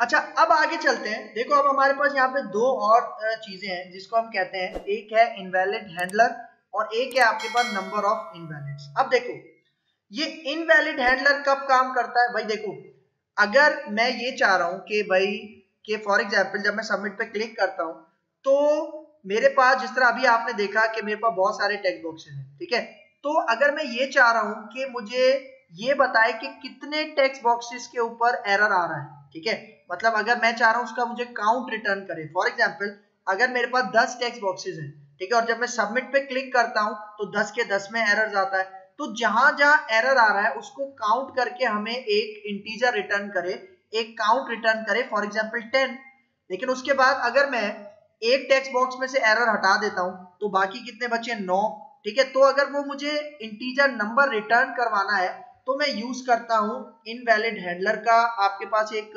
अच्छा अब आगे चलते हैं। देखो अब हमारे पास यहाँ पे दो और चीजें हैं जिसको हम कहते हैं, एक है इनवैलिड हैंडलर और एक है आपके पास नंबर ऑफ इनवैलिड्स। अब देखो ये इनवैलिड हैंडलर कब काम करता है भाई, देखो अगर मैं ये चाह रहा हूं कि भाई कि फॉर एग्जांपल जब मैं सबमिट पे क्लिक करता हूं तो मेरे पास, जिस तरह अभी आपने देखा कि मेरे पास बहुत सारे टेक्स्ट बॉक्सेस हैं, ठीक है, तो अगर मैं ये चाह रहा हूं कि मुझे ये बताए कि कितने टेक्स्ट बॉक्सेस के ऊपर एरर आ रहा है, ठीक है, मतलब अगर मैं चाह रहा हूं उसका मुझे काउंट रिटर्न करे। फॉर एग्जांपल अगर मेरे पास 10 टेक्स्ट बॉक्सेस हैं, ठीक है, और जब मैं सबमिट पे क्लिक करता हूं तो 10 के 10 में एरर आता है, तो जहां जहां एरर आ रहा है उसको काउंट करके हमें एक इंटीजर रिटर्न करे, एक काउंट रिटर्न करे, फॉर एग्जांपल 10। लेकिन उसके बाद अगर मैं एक टेक्स्ट बॉक्स में से एरर हटा देता हूं तो बाकी कितने बचे, 9, ठीक है। तो अगर वो मुझे इंटीजर नंबर रिटर्न करवाना है तो मैं यूज करता हूं इनवैलिड हैंडलर का, आपके पास एक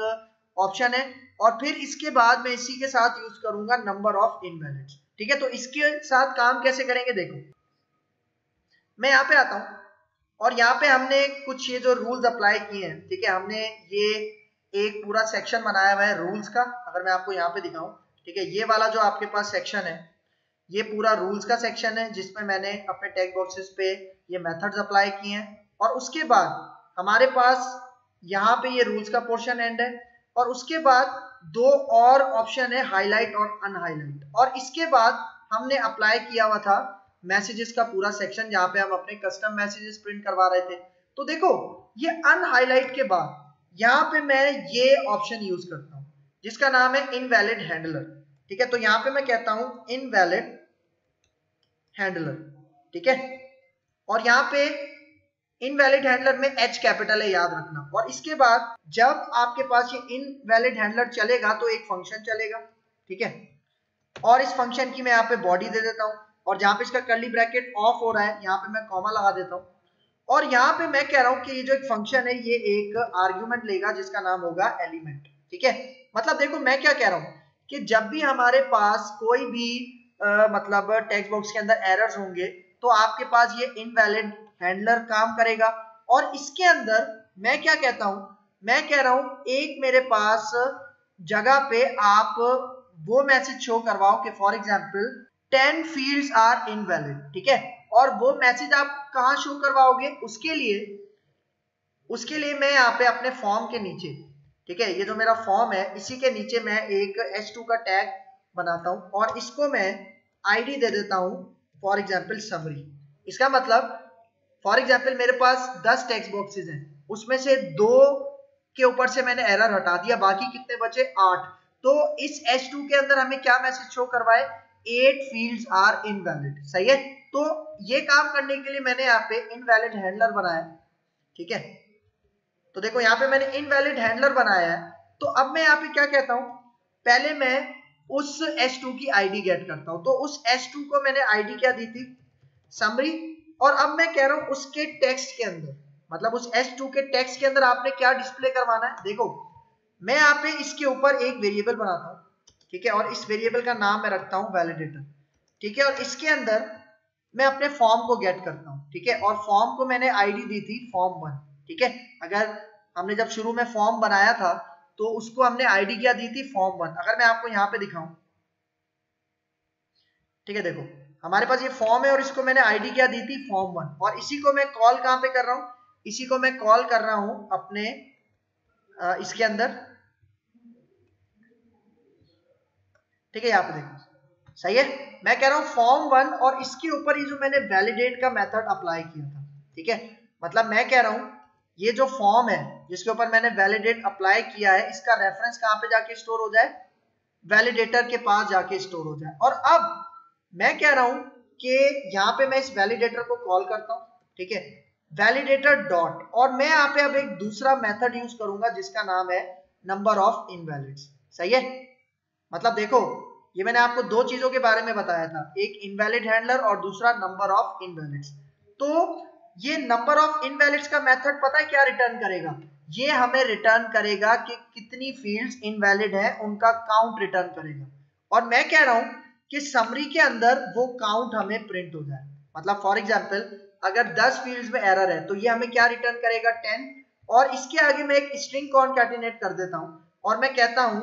ऑप्शन है, और फिर इसके बाद मैं इसी के साथ यूज करूंगा नंबर ऑफ इनवैलिड्स, ठीक है। तो इसके साथ काम कैसे करेंगे, देखो मैं यहाँ पे आता हूं और यहाँ पे हमने कुछ ये जो रूल्स अप्लाई किए हैं, ठीक है, हमने ये एक पूरा सेक्शन बनाया हुआ है रूल्स का। अगर मैं आपको यहाँ पे दिखाऊं, ठीक है, ये वाला जो आपके पास सेक्शन है ये पूरा रूल्स का सेक्शन है जिसमें मैंने अपने टेक्स्ट बॉक्सेस पे ये मेथड्स अप्लाई किए हैं, और उसके बाद हमारे पास यहाँ पे ये रूल्स का पोर्शन एंड है, और उसके बाद दो और ऑप्शन है, हाईलाइट और अनहाईलाइट, और इसके बाद हमने अप्लाई किया हुआ था मैसेजेस का पूरा सेक्शन जहाँ पे हम अपने कस्टम मैसेजेस प्रिंट करवा रहे थे। तो देखो ये अनहाईलाइट के बाद यहाँ पे मैं ये ऑप्शन यूज करता हूँ जिसका नाम है इनवैलिड हैंडलर, ठीक है। तो यहाँ पे मैं कहता हूं इनवैलिड हैंडलर, ठीक है, और यहाँ पे इनवैलिड हैंडलर में एच कैपिटल है, याद रखना। और इसके बाद जब आपके पास ये इनवैलिड हैंडलर चलेगा तो एक फंक्शन चलेगा, ठीक है, और इस फंक्शन की मैं यहाँ पे बॉडी दे देता हूँ, और जहां पे इसका कर्ली ब्रैकेट ऑफ हो रहा है यहाँ पे मैं कॉमा लगा देता हूँ, और यहाँ पे मैं कह रहा हूँ कि ये जो एक फंक्शन है ये एक आर्ग्यूमेंट लेगा जिसका नाम होगा एलिमेंट, ठीक है। मतलब देखो मैं क्या कह रहा हूँ कि जब भी हमारे पास कोई भी मतलब टेक्स्ट बॉक्स के अंदर एरर्स होंगे तो आपके पास ये इनवैलिड हैंडलर काम करेगा, और इसके अंदर मैं क्या कहता हूं, मैं कह रहा हूं एक मेरे पास जगह पे आप वो मैसेज शो करवाओ कि for example 10 fields are invalid, ठीक है, और वो मैसेज आप कहां शो करवाओगे, उसके लिए मैं यहाँ पे अपने फॉर्म के नीचे, ठीक है, ये जो मेरा फॉर्म है इसी के नीचे मैं एक h2 का टैग बनाता हूं और इसको मैं आईडी दे देता हूं फॉर एग्जांपल समरी। इसका मतलब फॉर एग्जांपल मेरे पास 10 टेक्स्ट बॉक्सेस हैं, उसमें से 2 के ऊपर से मैंने एरर हटा दिया, बाकी कितने बचे, 8। तो इस h2 के अंदर हमें क्या मैसेज शो करवाए, 8 फील्ड्स आर इनवैलिड, सही है। तो ये काम करने के लिए मैंने यहाँ पे इनवैलिड हैंडलर बनाया, ठीक है। तो देखो यहाँ पे मैंने इनवैलिड हैंडलर बनाया है, तो अब मैं यहाँ पे क्या कहता हूं, पहले मैं उस h2 की आईडी गेट करता हूं, तो उस h2 को मैंने आईडी क्या दी थी, समरी, और अब मैं कह रहा हूं उसके टेक्स्ट के अंदर, मतलब उस h2 के टेक्स्ट के अंदर आपने क्या डिस्प्ले करवाना है, देखो मैं यहाँ पे इसके ऊपर एक वेरिएबल बनाता हूँ, ठीक है, और इस वेरिएबल का नाम मैं रखता हूँ वैलिडेटर, ठीक है, और इसके अंदर मैं अपने फॉर्म को गेट करता हूँ, ठीक है, और फॉर्म को मैंने आईडी दी थी form1, ठीक है। अगर हमने जब शुरू में फॉर्म बनाया था तो उसको हमने आईडी क्या दी थी, form1। अगर मैं आपको यहाँ पे दिखाऊं, ठीक है, देखो हमारे पास ये फॉर्म है और इसको मैंने आईडी क्या दी थी, form1, और इसी को मैं कॉल कहाँ पे कर रहा हूँ, इसी को मैं कॉल कर रहा हूं अपने इसके अंदर, ठीक है, यहाँ पे देखो सही है। मैं कह रहा हूँ form1 और इसके ऊपर ये जो मैंने वैलिडेट का मेथड अप्लाई किया था, ठीक है, मतलब मैं कह रहा हूँ ये जो फॉर्म है जिसके ऊपर मैंने वैलिडेट अप्लाई किया है इसका रेफरेंस कहाँ पे जाके स्टोर हो जाए, वैलिडेटर के पास जाके स्टोर हो जाए। और अब मैं कह रहा हूं कि यहाँ पे मैं इस वैलिडेटर को कॉल करता हूं, ठीक है, वैलिडेटर डॉट, और मैं यहाँ पे अब एक दूसरा मेथड यूज करूंगा जिसका नाम है नंबर ऑफ इनवैलिड्स, सही है। मतलब देखो ये मैंने आपको दो चीजों के बारे में बताया था, एक इनवैलिड हैंडलर और दूसरा नंबर ऑफ इनवैलिड्स। तो ये नंबर ऑफ इनवैलिड्स का मेथड पता है क्या रिटर्न करेगा, ये हमें रिटर्न करेगा कि कितनी फील्ड्स इनवैलिड है उनका काउंट रिटर्न करेगा, और मैं कह रहा हूं कि समरी के अंदर वो काउंट हमें प्रिंट हो जाए। मतलब फॉर एग्जांपल अगर 10 फील्ड्स में एरर है तो ये हमें क्या रिटर्न करेगा, 10, और इसके आगे मैं एक स्ट्रिंग कॉनकैटिनेट कर देता हूं और मैं कहता हूं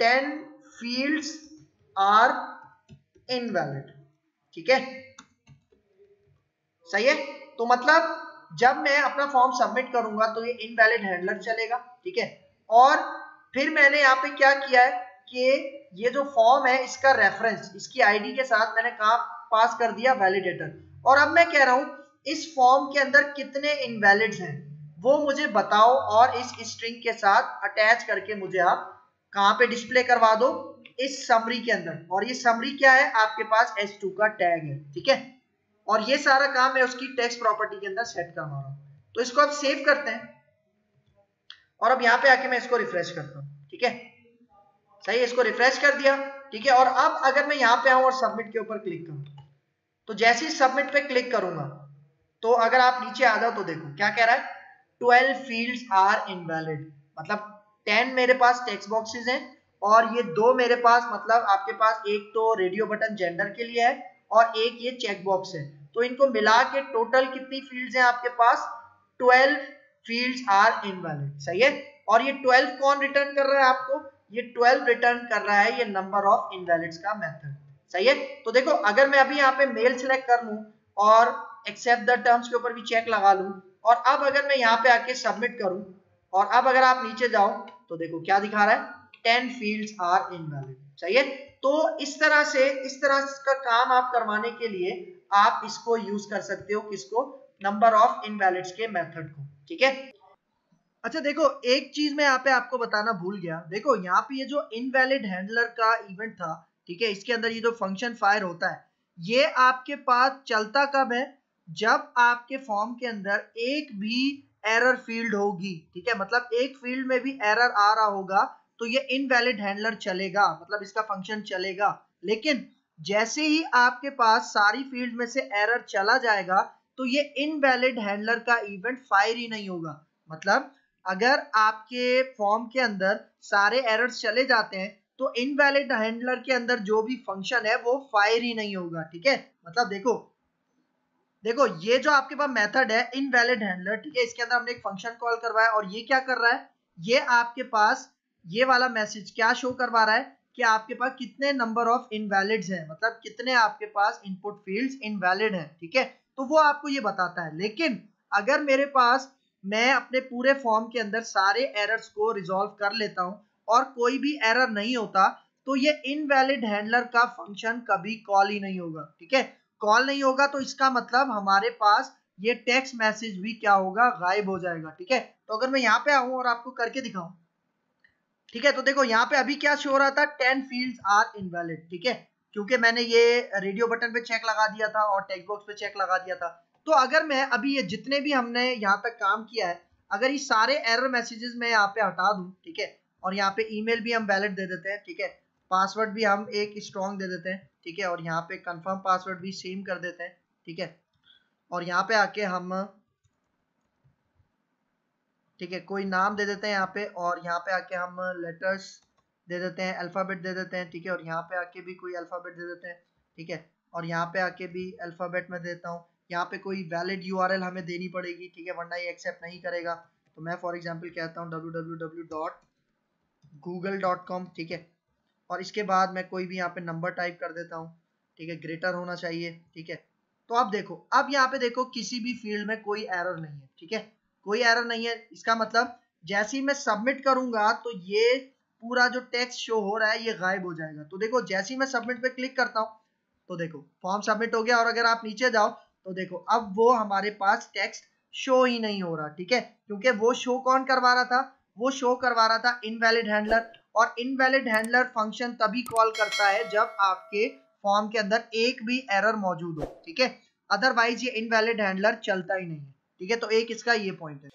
10 फील्ड्स आर इनवैलिड, ठीक है, सही है। तो मतलब जब मैं अपना फॉर्म सबमिट करूंगा तो ये इनवैलिड हैंडलर चलेगा, ठीक है। और फिर मैंने यहाँ पे क्या किया है कि ये जो फॉर्म है इसका रेफरेंस इसकी आईडी के साथ मैंने कहा पास कर दिया वैलिडेटर, और अब मैं कह रहा हूं इस फॉर्म के अंदर कितने इनवैलिड्स हैं वो मुझे बताओ, और इस स्ट्रिंग के साथ अटैच करके मुझे आप कहां पे डिस्प्ले करवा दो, इस समरी के अंदर। और ये समरी क्या है, आपके पास S2 का टैग है, ठीक है। और ये सारा काम मैं उसकी टेक्स्ट प्रॉपर्टी के अंदर सेट करवा रहा हूं। तो इसको अब सेव करते हैं और अब यहाँ पे आके मैं इसको रिफ्रेश करता हूँ, ठीक है, सही है, इसको रिफ्रेश कर दिया, ठीक है। और अब अगर मैं यहाँ पे आऊं और सबमिट के ऊपर क्लिक करूं तो जैसे ही सबमिट पे क्लिक करूंगा तो अगर आप नीचे आ जाओ तो देखो क्या कह रहा है, 12 फील्ड्स आर इनवैलिड, मतलब 10 मेरे पास टेक्स्ट बॉक्सेस हैं और ये 2 मेरे पास, मतलब आपके पास एक तो रेडियो बटन जेंडर के लिए है और एक ये चेक बॉक्स है, तो इनको मिला के टोटल कितनी फील्ड्स हैं आपके पास, 12 फील्ड्स आर इनवैलिड, सही है। और ये 12 कौन रिटर्न कर रहा है आपको, ये 12 रिटर्न कर रहा है ये नंबर ऑफ इनवैलिड्स का मेथड, सही है। तो देखो अगर मैं अभी यहाँ पे मेल सिलेक्ट कर लूं और एक्सेप्ट द टर्म्स के ऊपर भी चेक लगा लूं, और अब अगर मैं यहाँ पे आके सबमिट करूं और अब अगर आप नीचे जाओ तो देखो क्या दिखा रहा है, 10 फील्ड्स आर इनवैलिड, सही है। तो इस तरह का काम आप करवाने के लिए आप इसको यूज कर सकते हो, किसको, नंबर ऑफ इनवैलिड्स के मेथड को, ठीक है। अच्छा देखो एक चीज मैं यहाँ पे आपको बताना भूल गया, देखो यहाँ पे ये जो इनवैलिड हैंडलर का इवेंट था, ठीक है, इसके अंदर ये जो फंक्शन फायर होता है ये आपके पास चलता कब है, जब आपके फॉर्म के अंदर एक भी एरर फील्ड होगी, ठीक है, मतलब एक फील्ड में भी एरर आ रहा होगा तो ये इनवैलिड हैंडलर चलेगा, मतलब इसका फंक्शन चलेगा। लेकिन जैसे ही आपके पास सारी फील्ड में से एरर चला जाएगा तो ये इनवैलिड हैंडलर का इवेंट फायर ही नहीं होगा, मतलब अगर आपके फॉर्म के अंदर सारे एरर्स चले जाते हैं तो इनवैलिड हैंडलर के अंदर जो भी फंक्शन है वो फायर ही नहीं होगा, ठीक है। मतलब देखो ये जो आपके पास मेथड है इनवैलिड हैंडलर, ठीक है, इसके अंदर हमने एक फंक्शन कॉल करवाया और ये क्या कर रहा है, ये आपके पास ये वाला मैसेज क्या शो करवा रहा है कि आपके पास कितने नंबर ऑफ इनवैलिड्स हैं, मतलब कितने आपके पास इनपुट फील्ड्स इनवैलिड हैं, ठीक है, तो वो आपको ये बताता है। लेकिन अगर मेरे पास मैं अपने पूरे फॉर्म के अंदर सारे एरर्स को रिजॉल्व कर लेता हूं और कोई भी एरर नहीं होता तो ये इनवैलिड हैंडलर का फंक्शन कभी कॉल ही नहीं होगा, ठीक है, कॉल नहीं होगा तो इसका मतलब हमारे पास ये टेक्स्ट मैसेज भी क्या होगा, गायब हो जाएगा, ठीक है। तो अगर मैं यहाँ पे आऊं और आपको करके दिखाऊं, ठीक है, तो देखो यहाँ पे अभी क्या शो हो रहा था, 10 फील्ड्स आर इनवैलिड, ठीक है, क्योंकि मैंने ये रेडियो बटन पे चेक लगा दिया था और टेक्स्ट बॉक्स पे चेक लगा दिया था। तो अगर मैं अभी ये जितने भी हमने यहाँ तक काम किया है अगर ये सारे एरर मैसेजेस मैं यहाँ पे हटा दूं, ठीक है, और यहाँ पे ईमेल भी हम वैलिड दे देते हैं, ठीक है, पासवर्ड भी हम एक स्ट्रॉन्ग दे देते हैं, ठीक है, और यहाँ पे कंफर्म पासवर्ड भी सेम कर देते हैं, ठीक है, और यहाँ पे आके हम, ठीक है, कोई नाम दे देते हैं यहाँ पे, और यहाँ पे आके हम लेटर्स दे देते हैं, अल्फाबेट दे देते हैं, ठीक है, और यहाँ पे आके भी कोई अल्फाबेट दे देते हैं, ठीक है, और यहाँ पे आके भी अल्फाबेट में देता हूँ। यहाँ पे कोई वैलिड यूआरएल हमें देनी पड़ेगी, ठीक है, वरना ये एक्सेप्ट नहीं करेगा। तो मैं फॉर एग्जांपल कहता हूँ www.google.com, ठीक है, और इसके बाद मैं कोई भी यहाँ पे नंबर टाइप कर देता हूँ, ठीक है, ग्रेटर होना चाहिए, ठीक है। तो अब देखो, अब यहाँ पे देखो किसी भी फील्ड में कोई एरर नहीं है, ठीक है, कोई एरर नहीं है, इसका मतलब जैसे ही मैं सबमिट करूंगा तो ये पूरा जो टेक्स्ट शो हो रहा है ये गायब हो जाएगा। तो देखो जैसे ही मैं सबमिट पे क्लिक करता हूँ तो देखो फॉर्म सबमिट हो गया, और अगर आप नीचे जाओ तो देखो अब वो हमारे पास टेक्स्ट शो ही नहीं हो रहा, ठीक है, क्योंकि वो शो कौन करवा रहा था, वो शो करवा रहा था इनवैलिड हैंडलर, और इनवैलिड हैंडलर फंक्शन तभी कॉल करता है जब आपके फॉर्म के अंदर एक भी एरर मौजूद हो, ठीक है, अदरवाइज ये इनवैलिड हैंडलर चलता ही नहीं है, ठीक है। तो एक इसका ये पॉइंट है।